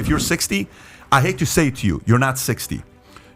If you're 60, I hate to say it to you, you're not 60.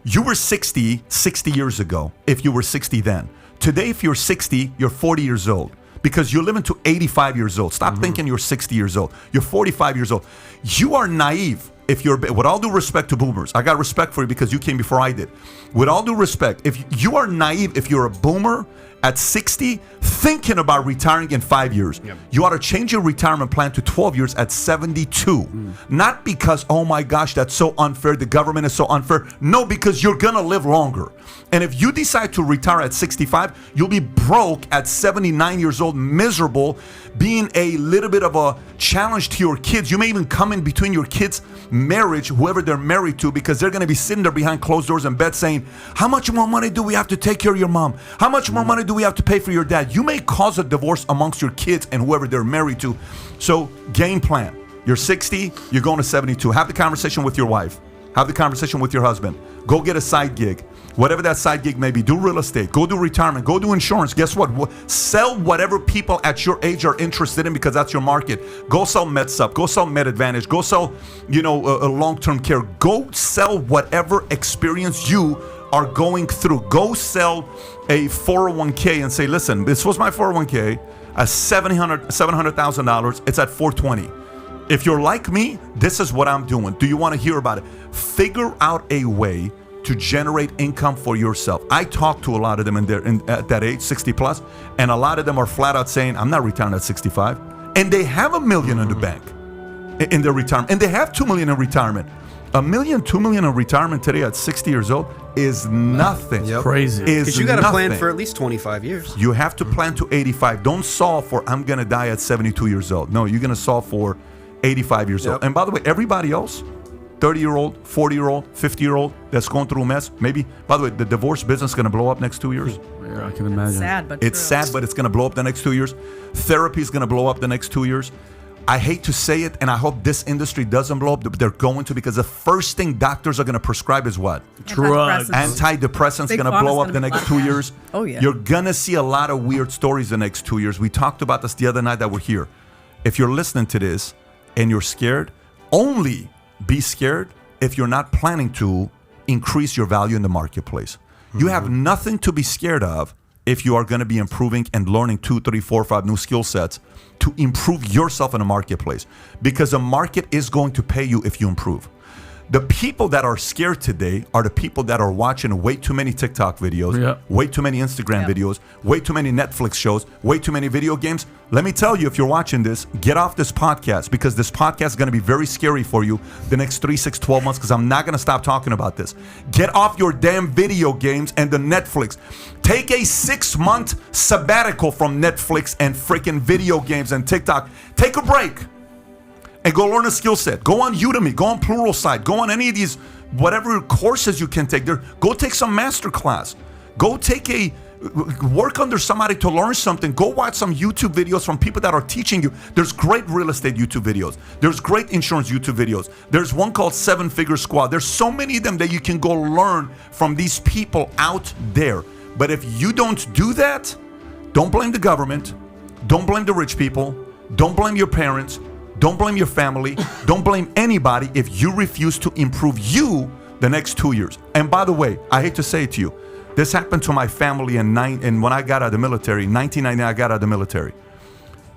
You were 60 years ago, if you were 60 then. Today, if you're 60, you're 40 years old. Because you're living to 85 years old. Stop thinking you're 60 years old. You're 45 years old. You are naive if you're, with all due respect to boomers. I got respect for you because you came before I did. With all due respect, if you are naive, if you're a boomer at 60, thinking about retiring in 5 years, you ought to change your retirement plan to 12 years at 72. Not because, oh my gosh, that's so unfair. The government is so unfair. No, because you're going to live longer. And if you decide to retire at 65, you'll be broke at 79 years old, miserable, being a little bit of a challenge to your kids. You may even come in between your kids' marriage, whoever they're married to, because they're going to be sitting there behind closed doors in bed saying, how much more money do we have to take care of your mom? How much more money do we have to pay for your dad? You may cause a divorce amongst your kids and whoever they're married to. So game plan. You're 60, you're going to 72. Have the conversation with your wife. Have the conversation with your husband. Go get a side gig. Whatever that side gig may be, do real estate, go do retirement, go do insurance. Guess what? Sell whatever people at your age are interested in because that's your market. Go sell MedSup, go sell MedAdvantage, go sell, a long-term care. Go sell whatever experience you are going through. Go sell a 401k and say, listen, this was my 401k at $700,000. It's at 420. If you're like me, this is what I'm doing. Do you want to hear about it? Figure out a way to generate income for yourself. I talk to a lot of them at that age, 60 plus, and a lot of them are flat out saying, I'm not retiring at 65. And they have $1 million in the bank in their retirement. And they have $2 million in retirement. $1 million, $2 million in retirement today at 60 years old is nothing. Crazy. Because you got to plan for at least 25 years. You have to plan to 85. Don't solve for, I'm going to die at 72 years old. No, you're going to solve for 85 years old. And by the way, everybody else, 30-year-old, 40-year-old, 50-year-old that's going through a mess. Maybe, by the way, the divorce business is going to blow up next 2 years. Yeah, I can imagine. Sad, but it's true. sad, but it's going to blow up the next 2 years. Therapy is going to blow up the next 2 years. I hate to say it, and I hope this industry doesn't blow up, but they're going to, because the first thing doctors are going to prescribe is what? Drugs. Antidepressants going to blow up the next 2 years. Oh, yeah. You're going to see a lot of weird stories the next 2 years. We talked about this the other night that we're here. If you're listening to this and you're scared, only be scared if you're not planning to increase your value in the marketplace. You have nothing to be scared of if you are going to be improving and learning 2, 3, 4, 5 new skill sets to improve yourself in the marketplace. Because the market is going to pay you if you improve. The people that are scared today are the people that are watching way too many TikTok videos, way too many Instagram videos, way too many Netflix shows, way too many video games. Let me tell you, if you're watching this, get off this podcast, because this podcast is going to be very scary for you the next 3, 6, 12 months, because I'm not going to stop talking about this. Get off your damn video games and the Netflix. Take a 6-month sabbatical from Netflix and freaking video games and TikTok. Take a break. And go learn a skill set. Go on Udemy. Go on Pluralsight. Go on any of these, whatever courses you can take there. Go take some master class. Go work under somebody to learn something. Go watch some YouTube videos from people that are teaching you. There's great real estate YouTube videos. There's great insurance YouTube videos. There's one called 7 Figure Squad. There's so many of them that you can go learn from these people out there. But if you don't do that, don't blame the government. Don't blame the rich people. Don't blame your parents. Don't blame your family. Don't blame anybody if you refuse to improve you the next 2 years. And by the way, I hate to say it to you, this happened to my family and when I got out of the military, 1999, I got out of the military.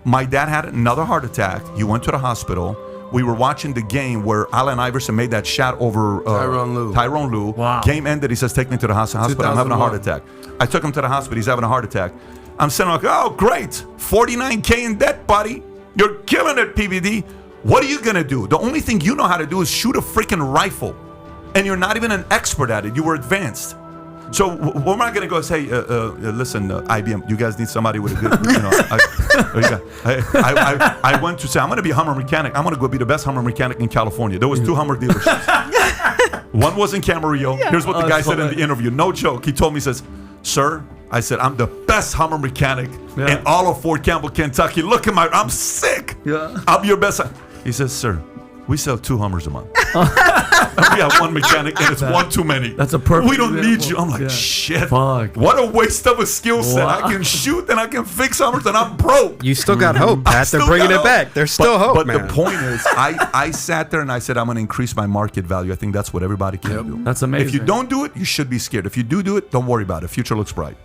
My dad had another heart attack. He went to the hospital. We were watching the game where Allen Iverson made that shot over Tyrone Lue. Wow. Game ended. He says, take me to the hospital. I'm having a heart attack. I took him to the hospital. He's having a heart attack. I'm sitting like, oh, great. $49K in debt, buddy. You're killing it, PVD. What are you going to do? The only thing you know how to do is shoot a freaking rifle. And you're not even an expert at it. You were advanced. So we're not going to go and say, listen, IBM, you guys need somebody with a good, I went to say, I'm going to be a Hummer mechanic. I'm going to go be the best Hummer mechanic in California. There was 2 Hummer dealerships. One was in Camarillo. Here's what the guy said in the interview. No joke. He told me, he says, sir, I said, I'm the best Hummer mechanic in all of Fort Campbell, Kentucky. Look at I'm sick. I'll be your best. He says, sir, We sell 2 Hummers a month. We have one mechanic, and it's one too many. That's a perfect We don't need example. you. I'm like, Yeah. shit. Fuck. What a waste of a skill set. Wow. I can shoot and I can fix Hummers, and I'm broke. You still got hope, I Pat. They're still bringing got it hope. back. There's still hope, but man. the point is, I sat there and I said, I'm going to increase my market value. I think that's what everybody can do. That's amazing. If you don't do it, you should be scared. If you do it, don't worry about it. Future looks bright.